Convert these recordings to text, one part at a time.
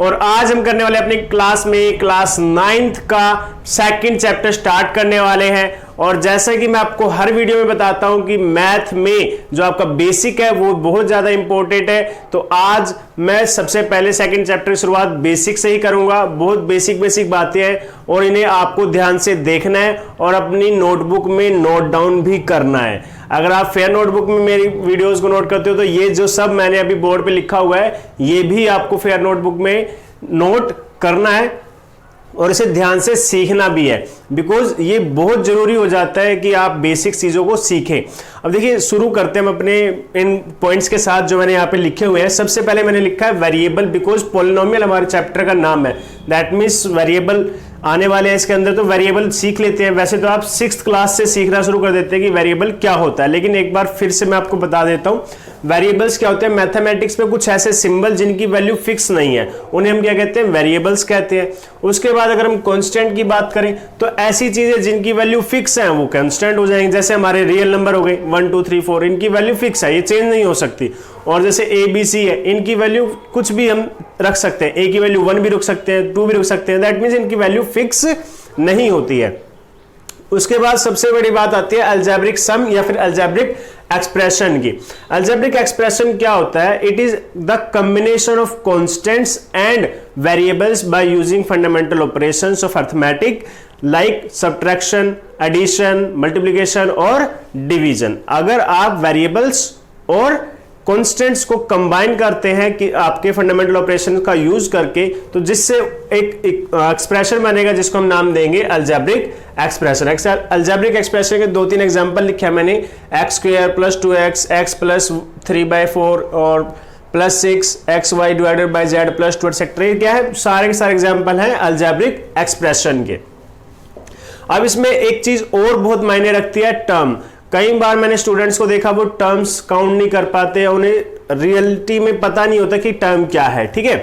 और आज हम करने वाले अपनी क्लास में क्लास 9th का सेकंड चैप्टर स्टार्ट करने वाले हैं। और जैसा कि मैं आपको हर वीडियो में बताता हूं कि मैथ में जो आपका बेसिक है वो बहुत ज्यादा इंपॉर्टेंट है, तो आज मैं सबसे पहले सेकंड चैप्टर की शुरुआत बेसिक से ही करूंगा। बहुत बेसिक बातें हैं और इन्हें आपको ध्यान से देखना है और अपनी नोटबुक में नोट डाउन भी करना है। अगर आप फेयर नोटबुक में मेरी वीडियोस को नोट करते हो तो ये जो सब मैंने अभी बोर्ड पे लिखा हुआ है ये भी आपको फेयर नोटबुक में नोट करना है और इसे ध्यान से सीखना भी है, बिकॉज ये बहुत जरूरी हो जाता है कि आप बेसिक चीजों को सीखें। अब देखिए शुरू करते हैं हम अपने इन पॉइंट्स के साथ जो मैंने यहाँ पे लिखे हुए हैं। सबसे पहले मैंने लिखा है वेरिएबल, बिकॉज पॉलिनोमियल हमारे चैप्टर का नाम है। दैट मीन्स वेरिएबल आने वाले हैं इसके अंदर, तो वेरिएबल सीख लेते हैं। वैसे तो आप 6th क्लास से सीखना शुरू कर देते हैं कि वेरिएबल क्या होता है, लेकिन एक बार फिर से मैं आपको बता देता हूं वेरिएबल्स क्या होते हैं। मैथमेटिक्स में कुछ ऐसे सिंबल जिनकी वैल्यू फिक्स नहीं है, उन्हें हम क्या कहते हैं, वेरिएबल्स कहते हैं। उसके बाद अगर हम कांस्टेंट की बात करें तो ऐसी चीजें जिनकी वैल्यू फिक्स है वो कांस्टेंट हो जाएंगे। जैसे हमारे रियल नंबर हो गए 1 2 3 4, इनकी वैल्यू फिक्स है, ये चेंज नहीं हो सकती। और जैसे ABC है, इनकी वैल्यू कुछ भी हम रख सकते हैं, A की वैल्यू 1 भी रख सकते हैं, 2 भी रख सकते हैं। दैट मीन्स इनकी वैल्यू फिक्स नहीं होती है। उसके बाद सबसे बड़ी बात आती है अलजेब्रिक सम या फिर अलजेब्रिक एक्सप्रेशन की। अलजेब्रिक एक्सप्रेशन क्या होता है? It is the combination of constants and variables by using fundamental operations of arithmetic like subtraction, addition, multiplication और डिवीजन। अगर आप वेरिएबल्स और कॉन्स्टेंट्स को कंबाइन करते हैं कि आपके फंडामेंटल ऑपरेशन का यूज करके, तो जिससे एक एक्सप्रेशन बनेगा जिसको हम नाम देंगे अलजेब्रिक एक्सप्रेशन। अलजेब्रिक एक्सप्रेशन के 2-3 एग्जांपल लिखे हैं मैंने, x² + 2x, x + 3/4 और +6 xy divided by z + 2 etcetera. ये क्या है? सारे के सारे एग्जांपल हैं अलजेब्रिक एक्सप्रेशन के। अब इसमें एक चीज और बहुत मायने रखती है, टर्म। कई बार मैंने स्टूडेंट्स को देखा वो टर्म्स काउंट नहीं कर पाते, उन्हें रियलिटी में पता नहीं होता कि टर्म क्या है। ठीक है,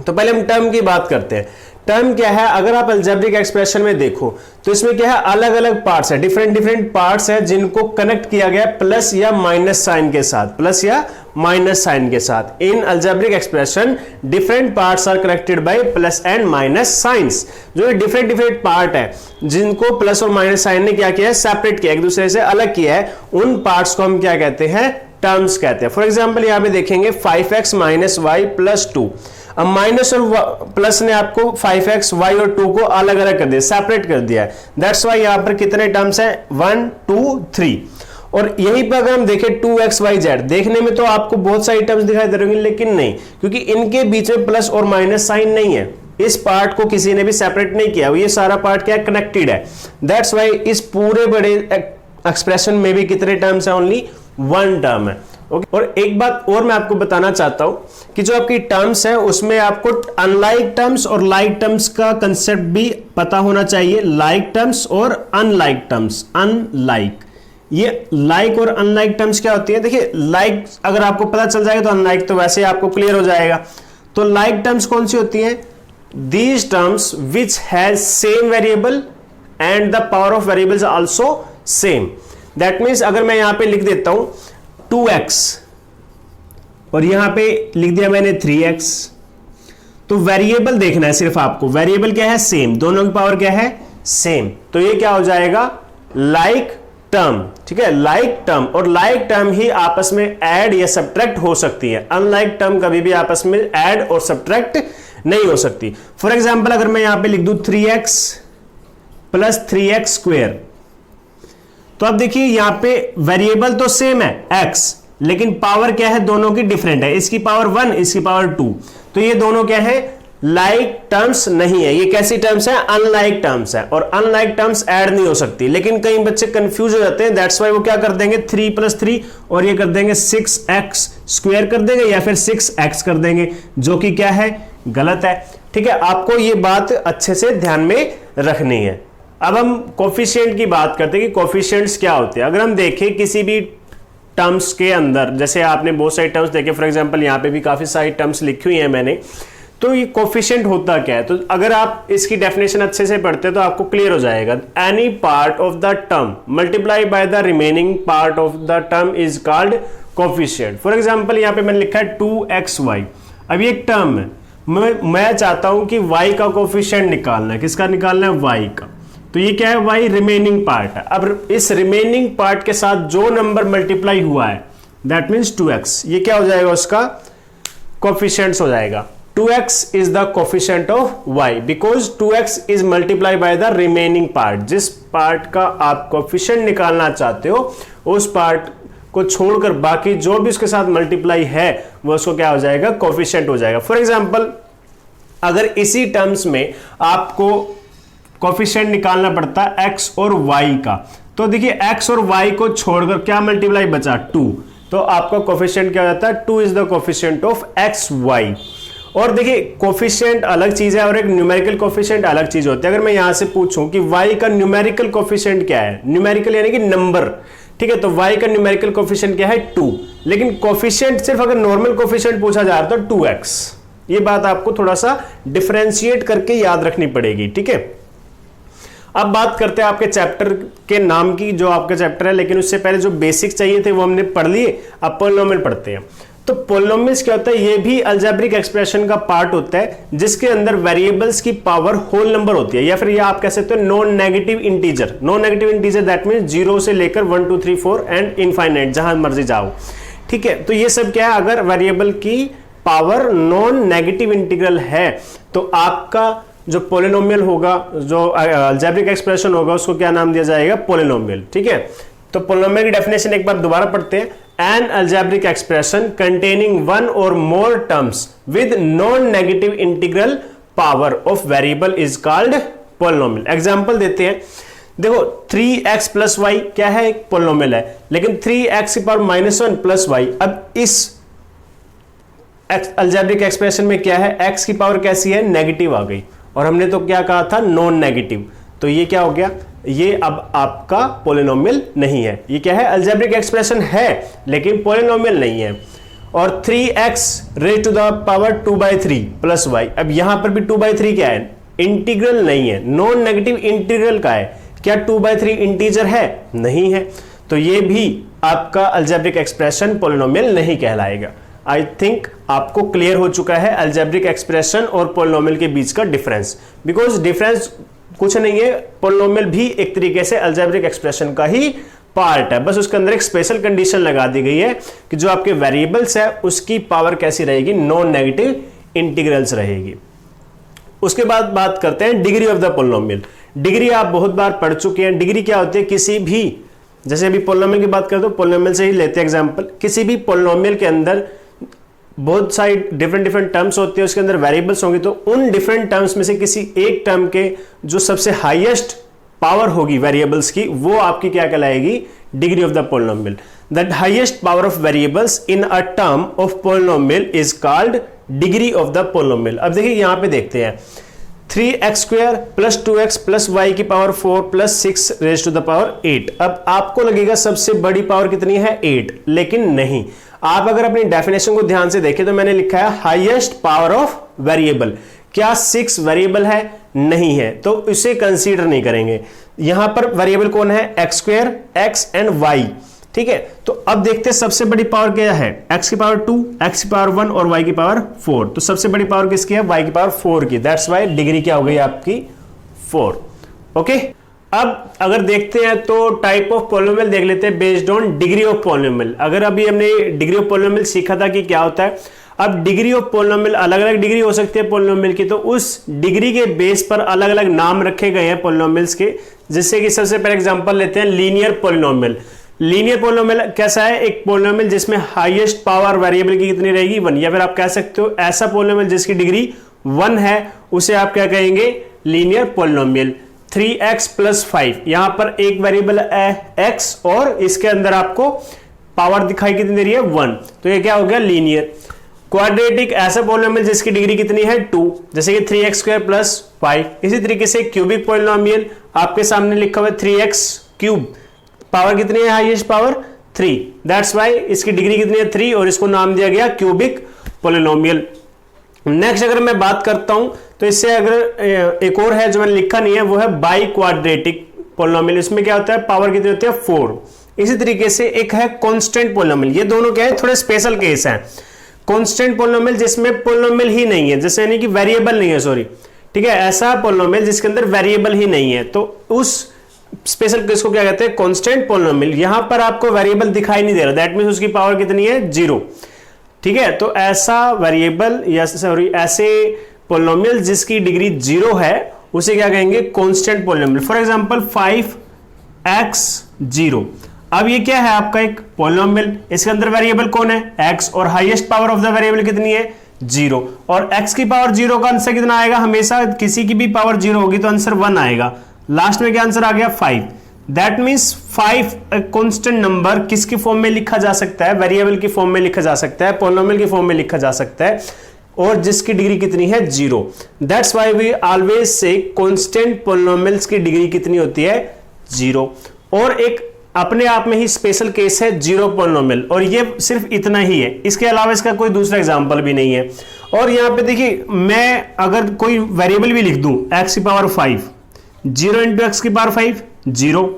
तो पहले हम टर्म की बात करते हैं। टर्म क्या है? अगर आप अलजेब्रिक एक्सप्रेशन में देखो तो इसमें क्या है, अलग अलग पार्ट्स है, डिफरेंट पार्ट्स है जिनको कनेक्ट किया गया प्लस या माइनस साइन के साथ, प्लस या माइनस साइन के साथ। In algebraic expression different parts are connected by plus and minus signs. जो डिफरेंट पार्ट है जिनको प्लस और माइनस साइन ने क्या किया है, सेपरेट किया, एक दूसरे से अलग किया है, उन पार्ट्स को हम क्या कहते हैं, टर्म्स कहते हैं। फॉर एग्जाम्पल यहां पे देखेंगे 5x - y + 2। अब माइनस और प्लस ने आपको 5x, y और 2 को अलग अलग कर दिया, सेपरेट कर दिया है। दैट्स वाई यहां पर कितने टर्म्स हैं, 1 2 3। और यहीं पर अगर हम देखें 2xyz, देखने में तो आपको बहुत सारी टर्म्स दिखाई दे रही होंगी, लेकिन नहीं, क्योंकि इनके बीच में प्लस और माइनस साइन नहीं है। इस पार्ट को किसी ने भी सेपरेट नहीं किया, ये सारा पार्ट क्या कनेक्टेड है। दैट्स वाई इस पूरे बड़े एक्सप्रेशन में भी कितने टर्म्स है, ओनली 1 टर्म है। ओके, और एक बात और मैं आपको बताना चाहता हूं कि जो आपकी टर्म्स है उसमें आपको अनलाइक टर्म्स और लाइक टर्म्स का कंसेप्ट भी पता होना चाहिए। लाइक टर्म्स और अनलाइक टर्म्स। अनलाइक, ये लाइक और अनलाइक टर्म्स क्या होती है? देखिए लाइक अगर आपको पता चल जाएगा तो अनलाइक तो वैसे आपको क्लियर हो जाएगा। तो लाइक टर्म्स कौन सी होती हैं? These terms which has same variable and the power of variables also same. That means अगर मैं यहां पे लिख देता हूं 2x और यहां पे लिख दिया मैंने 3x, तो वेरिएबल देखना है सिर्फ आपको, वेरिएबल क्या है, सेम, दोनों की पावर क्या है, सेम। तो ये क्या हो जाएगा, लाइक टर्म। ठीक है, लाइक टर्म। और लाइक टर्म ही आपस में ऐड या सब्ट्रैक्ट हो सकती है, अनलाइक टर्म कभी भी आपस में ऐड और सब्ट्रैक्ट नहीं हो सकती। फॉर एग्जाम्पल अगर मैं यहां पे लिख दूं 3x + 3x², तो अब देखिए यहां पे वेरिएबल तो सेम है x, लेकिन पावर क्या है, दोनों की डिफरेंट है। इसकी पावर 1, इसकी पावर 2, तो ये दोनों क्या है, लाइक टर्म्स नहीं है। ये कैसी टर्म्स है, अनलाइक टर्म्स है। और अनलाइक टर्म्स ऐड नहीं हो सकती, लेकिन कई बच्चे कंफ्यूज हो जाते हैं। दैट्स वाई वो क्या कर देंगे, 3 + 3 और ये कर देंगे 6x² कर देंगे या फिर 6x कर देंगे, जो कि क्या है, गलत है। ठीक है, आपको ये बात अच्छे से ध्यान में रखनी है। अब हम कोफिशिएंट की बात करते हैं कि कोफिशिएंट्स क्या होते हैं। अगर हम देखें किसी भी टर्म्स के अंदर, जैसे आपने बहुत सारे टर्म्स देखे, फॉर एग्जांपल यहाँ पे भी काफी सारी टर्म्स लिखी हुई हैं मैंने, तो ये कोफिशिएंट होता क्या है? तो अगर आप इसकी डेफिनेशन अच्छे से पढ़ते तो आपको क्लियर हो जाएगा। Any part of the term multiply by the remaining part of the term is called coefficient. For example यहाँ पे मैंने लिखा है 2xy, अब ये एक टर्म है, मैं चाहता हूं कि y का कोफिशिएंट निकालना है। किसका निकालना है? y का। तो ये क्या है? y रिमेनिंग पार्ट है। अब इस रिमेनिंग पार्ट के साथ जो नंबर मल्टीप्लाई हुआ है दैट मीन्स 2x, ये क्या हो जाएगा? उसका कोफिशिएंट्स हो जाएगा। 2x is the coefficient of y because 2x is multiplied by the remaining part। जिस पार्ट का आप कोफिशिएंट निकालना चाहते हो उस पार्ट को छोड़कर बाकी जो भी उसके साथ मल्टीप्लाई है वो उसको क्या हो जाएगा? कोफिशिएंट हो जाएगा। फॉर एग्जांपल अगर इसी टर्म्स में आपको कोफिशिएंट निकालना पड़ता है x और y का, तो देखिए x और y को छोड़कर क्या मल्टीप्लाई बचा? 2। तो आपका कोफिशिएंट क्या हो जाता है? 2 is the coefficient of x y। और देखिए कोफिशिएंट अलग चीज है और एक न्यूमेरिकल कोफिशिएंट अलग चीज होती है। अगर मैं यहां से पूछूं कि y का न्यूमेरिकल कोफिशिएंट क्या है, न्यूमेरिकल यानी कि नंबर, ठीक है, तो y का न्यूमेरिकल कोफिशिएंट क्या है? 2। लेकिन कोफिशिएंट सिर्फ अगर नॉर्मल कोफिशिएंट पूछा जा रहा तो 2x। ये बात आपको थोड़ा सा डिफरेंशिएट करके याद रखनी पड़ेगी, ठीक है। अब बात करते हैं आपके चैप्टर के नाम की, जो आपका चैप्टर है, लेकिन उससे पहले जो बेसिक चाहिए थे वो हमने पढ़ लिए। अब पॉलिनोमियल पढ़ते हैं। तो पॉलिनोमियल्स क्या होता है? ये भी अलजेब्रिक एक्सप्रेशन का पार्ट होता है जिसके अंदर वेरिएबल्स की पावर होल नंबर होती है, या फिर ये आप कह सकते हो non negative integer. Non negative integer that means 0 से लेकर 1 2 3 4 एंड इनफाइनाइट, जहां मर्जी जाओ, ठीक है। तो ये सब क्या है? अगर वेरिएबल की पावर नॉन नेगेटिव इंटीग्रल है तो आपका जो पॉलिनोमियल होगा, जो अलजेब्रिक एक्सप्रेशन होगा, उसको क्या नाम दिया जाएगा? पॉलिनोमियल, ठीक है। तो पॉलिनोमियल की डेफिनेशन एक बार दोबारा पढ़ते हैं। An algebraic expression containing one or more terms with non-negative integral power of variable is called polynomial। Example देते हैं। देखो 3x प्लस वाई क्या है? एक पोलिनोमियल है, लेकिन 3x की पावर -1 प्लस वाई। अब इस अलजेब्रिक एक्सप्रेशन में क्या है? x की पावर कैसी है? नेगेटिव आ गई, और हमने तो क्या कहा था? Non negative. तो ये क्या हो गया? ये अब आपका पॉलिनोमियल नहीं है। ये क्या है? अलजेब्रिक एक्सप्रेशन है लेकिन पॉलिनोमियल नहीं है। और 3x raise to the power 2/3 plus Y, अब यहां पर भी 2/3 क्या है? इंटीग्रल नहीं है, नॉन नेगेटिव इंटीग्रल का है। क्या 2/3 इंटीजर है? नहीं है। तो ये भी आपका अलजेब्रिक एक्सप्रेशन पॉलिनोमियल नहीं कहलाएगा। आई थिंक आपको क्लियर हो चुका है अलजेब्रिक एक्सप्रेशन और पॉलिनोमियल के बीच का डिफरेंस। बिकॉज डिफरेंस कुछ नहीं है, पॉलिनोमियल भी एक तरीके से अलजेब्रिक एक्सप्रेशन का ही पार्ट है, बस उसके अंदर एक स्पेशल कंडीशन लगा दी गई है कि जो आपके वेरिएबल्स है उसकी पावर कैसी रहेगी? नॉन नेगेटिव इंटीग्रल्स रहेगी। उसके बाद बात करते हैं degree of the polynomial. Degree आप बहुत बार पढ़ चुके हैं। डिग्री क्या होती है? किसी भी, जैसे अभी पॉलिनोमियल की बात करते हो, पॉलिनोमियल से ही लेते हैं एग्जांपल। किसी भी पॉलिनोमियल के अंदर बहुत सारी डिफरेंट टर्म्स होती है, उसके अंदर वेरिएबल्स होंगे, तो उन डिफरेंट टर्म्स में से किसी एक टर्म के जो सबसे हाईएस्ट पावर होगी वेरिएबल्स की, वो आपकी क्या कहलाएगी? Degree of the polynomial. The highest power of variables in a term of polynomial is called degree of the polynomial. अब देखिए यहां पे देखते हैं 3x² plus 2x plus y की power 4 plus 6 raise to the power 8। अब आपको लगेगा सबसे बड़ी पावर कितनी है? 8, लेकिन नहीं। आप अगर अपनी डेफिनेशन को ध्यान से देखें तो मैंने लिखा है हाईएस्ट पावर ऑफ वेरिएबल। क्या 6 वेरिएबल है? नहीं है, तो इसे कंसीडर नहीं करेंगे। यहां पर वेरिएबल कौन है? x² x एंड y, ठीक है। तो अब देखते हैं सबसे बड़ी पावर क्या है? x की पावर 2, x की पावर 1 और y की पावर 4। तो सबसे बड़ी पावर किसकी है? y की पावर 4 की। दैट्स वाई डिग्री क्या हो गई आपकी? 4। ओके। अब अगर देखते हैं तो टाइप ऑफ पॉलिनोमियल देख लेते हैं based on degree of polynomial. अगर अभी हमने डिग्री ऑफ पॉलिनोमियल सीखा था कि क्या होता है, अब डिग्री ऑफ पॉलिनोमियल अलग अलग डिग्री हो सकती है पॉलिनोमियल की, तो उस डिग्री के बेस पर अलग अलग नाम रखे गए हैं पॉलिनोमियल्स के। जैसे कि सबसे पहले एग्जांपल लेते हैं लीनियर पॉलिनोमियल। लीनियर पॉलिनोमियल कैसा है? एक पॉलिनोमियल जिसमें हाईएस्ट पावर वेरिएबल की कितनी रहेगी? 1। या फिर आप कह सकते हो ऐसा पॉलिनोमियल जिसकी डिग्री 1 है, उसे आप क्या कहेंगे? Linear polynomial. 3x प्लस 5, यहां पर एक वेरिएबल है x और इसके अंदर आपको पावर दिखाई कितनी दे रही है? 1, तो ये क्या हो गया? लीनियर। क्वाड्रेटिक ऐसा पॉलिनोमियल जिसकी डिग्री कितनी है? 2, जैसे कि 3x² प्लस 5। इसी तरीके से क्यूबिक पॉलिनोमियल आपके सामने लिखा हुआ है 3x³, पावर कितनी है? Highest power 3। दैट्स वाई इसकी डिग्री कितनी है? 3, और इसको नाम दिया गया क्यूबिक पॉलिनोमियल। नेक्स्ट अगर मैं बात करता हूं तो इससे अगर एक और है जो मैंने लिखा नहीं है, वो है बाई क्वाड्रेटिक पॉलिनोमियल। इसमें क्या होता है? पावर कितनी होती है? 4। इसी तरीके से एक है कांस्टेंट पॉलिनोमियल। ये दोनों क्या है? थोड़े स्पेशल केस हैं। कांस्टेंट पोलिनोमियल जिसमें पोलिनोमियल ही नहीं है, जैसे यानी कि वेरिएबल नहीं है, सॉरी, ठीक है, ऐसा पोलिनोमियल जिसके अंदर वेरिएबल ही नहीं है, तो उस स्पेशल केस को क्या कहते हैं, कांस्टेंट पोलिनोमियल। यहां पर आपको वेरिएबल दिखाई नहीं दे रहा, दैट मींस उसकी पावर कितनी है, 0, ठीक है। तो ऐसा वेरिएबल या सॉरी ऐसे पोलिनोमियल जिसकी डिग्री 0 है उसे क्या कहेंगे, constant polynomial. For example 5x0, अब ये क्या है आपका एक पोलिनोमियल, इसके अंदर वेरिएबल कौन है, x, और highest power of the variable कितनी है, 0, और x की पावर 0 का आंसर कितना आएगा, हमेशा किसी की भी पावर 0 होगी तो आंसर 1 आएगा। लास्ट में क्या आंसर आ गया, 5। दैट मींस 5 कांस्टेंट नंबर किसकी फॉर्म में लिखा जा सकता है, वेरिएबल की फॉर्म में लिखा जा सकता है, पोलिनोमियल की फॉर्म में लिखा जा सकता है, और जिसकी डिग्री कितनी है, 0। That's why we always say constant polynomials की डिग्री कितनी होती है, 0। और एक अपने आप में ही स्पेशल केस है जीरो पोलिनोमियल, और ये सिर्फ इतना ही है, इसके अलावा इसका कोई दूसरा एग्जांपल भी नहीं है। और यहां पे देखिए, मैं अगर कोई वेरिएबल भी लिख दूं x की पावर 5, 0 इंटू एक्स की पावर 5, 0।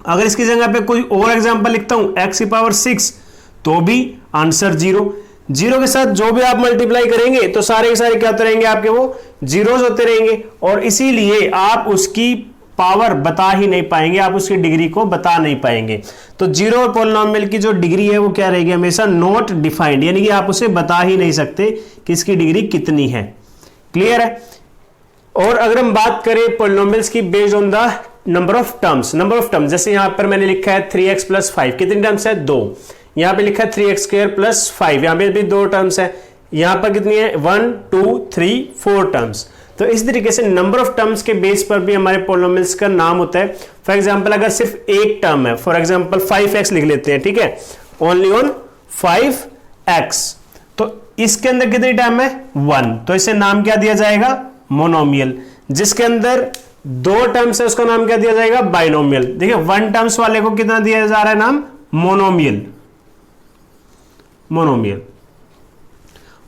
अगर इसकी जगह पे कोई और एग्जांपल लिखता हूं x की पावर 6, तो भी आंसर 0। 0 के साथ जो भी आप मल्टीप्लाई करेंगे तो सारे के सारे क्या होते रहेंगे आपके, वो जीरोस होते रहेंगे, और इसीलिए आप उसकी पावर बता ही नहीं पाएंगे, आप उसकी डिग्री को बता नहीं पाएंगे। तो जीरो पोलिनोमियल की जो डिग्री है वो क्या रहेगी, हमेशा नॉट डिफाइंड, यानी कि आप उसे बता ही नहीं सकते कि इसकी डिग्री कितनी है। क्लियर है। और अगर हम बात करें पोलिनोमियल्स की based on the number of terms, जैसे यहां पर मैंने लिखा है 3x + 5, कितनी टर्म्स है, 2। यहां पे लिखा है 3x² + 5, यहां पे भी 2 टर्म्स है। यहां पर कितनी है, 1 2 3 4 टर्म्स। तो इस तरीके से नंबर ऑफ टर्म्स के बेस पर भी हमारे पोलिनोमियल्स का नाम होता है। फॉर एग्जांपल अगर सिर्फ एक टर्म है, फॉर एग्जांपल 5x लिख लेते हैं, ठीक है, ओनली ऑन 5x, तो इसके अंदर कितनी टर्म है, 1, तो इसे नाम क्या दिया जाएगा, मोनोमियल। जिसके अंदर 2 टर्म्स है उसका नाम क्या दिया जाएगा, बाइनोमियल। देखिए 1 टर्म्स वाले को कितना दिया जा रहा है नाम, मोनोमियल।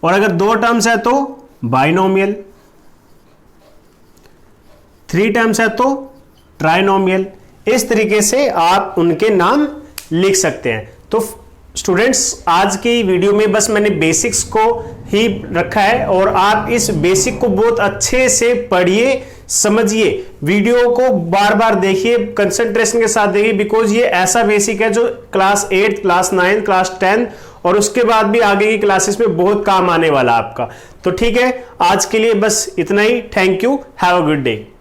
और अगर 2 टर्म्स है तो बाइनोमियल, 3 टर्म्स है तो ट्राइनोमियल। इस तरीके से आप उनके नाम लिख सकते हैं। तो स्टूडेंट्स, आज की वीडियो में बस मैंने बेसिक्स को ही रखा है, और आप इस बेसिक को बहुत अच्छे से पढ़िए, समझिए, वीडियो को बार बार देखिए, कंसंट्रेशन के साथ देखिए, बिकॉज ये ऐसा बेसिक है जो क्लास 8, क्लास 9, क्लास 10 और उसके बाद भी आगे की क्लासेस में बहुत काम आने वाला आपका। तो ठीक है, आज के लिए बस इतना ही। Thank you, have a good day.